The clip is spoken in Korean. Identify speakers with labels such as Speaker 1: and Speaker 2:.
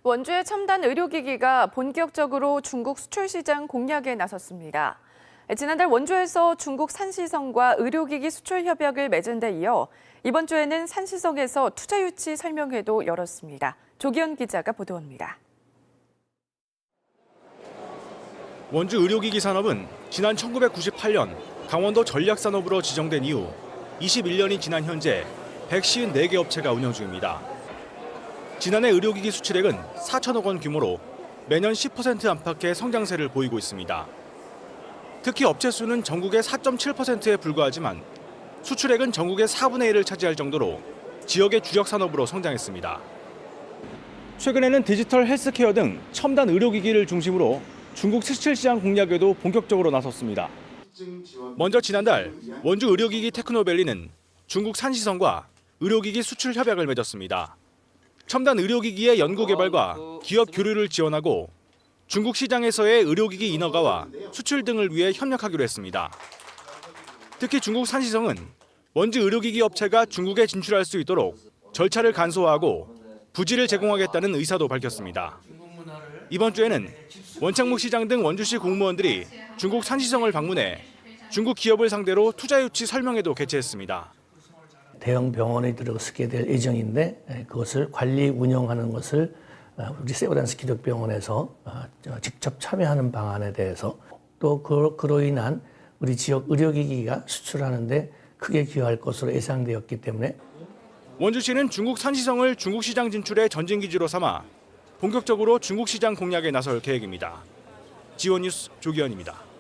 Speaker 1: 원주의 첨단 의료기기가 본격적으로 중국 수출 시장 공략에 나섰습니다. 지난달 원주에서 중국 산시성과 의료기기 수출 협약을 맺은 데 이어 이번 주에는 산시성에서 투자 유치 설명회도 열었습니다. 조기현 기자가 보도합니다.
Speaker 2: 원주 의료기기 산업은 지난 1998년 강원도 전략산업으로 지정된 이후 21년이 지난 현재 154개 업체가 운영 중입니다. 지난해 의료기기 수출액은 4천억 원 규모로 매년 10% 안팎의 성장세를 보이고 있습니다. 특히 업체 수는 전국의 4.7%에 불과하지만 수출액은 전국의 4분의 1을 차지할 정도로 지역의 주력 산업으로 성장했습니다. 최근에는 디지털 헬스케어 등 첨단 의료기기를 중심으로 중국 수출 시장 공략에도 본격적으로 나섰습니다. 먼저 지난달 원주 의료기기 테크노밸리는 중국 산시성과 의료기기 수출 협약을 맺었습니다. 첨단 의료기기의 연구개발과 기업 교류를 지원하고 중국 시장에서의 의료기기 인허가와 수출 등을 위해 협력하기로 했습니다. 특히 중국 산시성은 원주 의료기기 업체가 중국에 진출할 수 있도록 절차를 간소화하고 부지를 제공하겠다는 의사도 밝혔습니다. 이번 주에는 원창목 시장 등 원주시 공무원들이 중국 산시성을 방문해 중국 기업을 상대로 투자 유치 설명회도 개최했습니다.
Speaker 3: 대형 병원에 들어서게 될 예정인데 그것을 관리 운영하는 것을 우리 세브란스 기독병원에서 직접 참여하는 방안에 대해서 또 그로 인한 우리 지역 의료기기가 수출하는 데 크게 기여할 것으로 예상되었기 때문에
Speaker 2: 원주시는 중국 산시성을 중국 시장 진출의 전진기지로 삼아 본격적으로 중국 시장 공략에 나설 계획입니다. 지원뉴스 조기현입니다.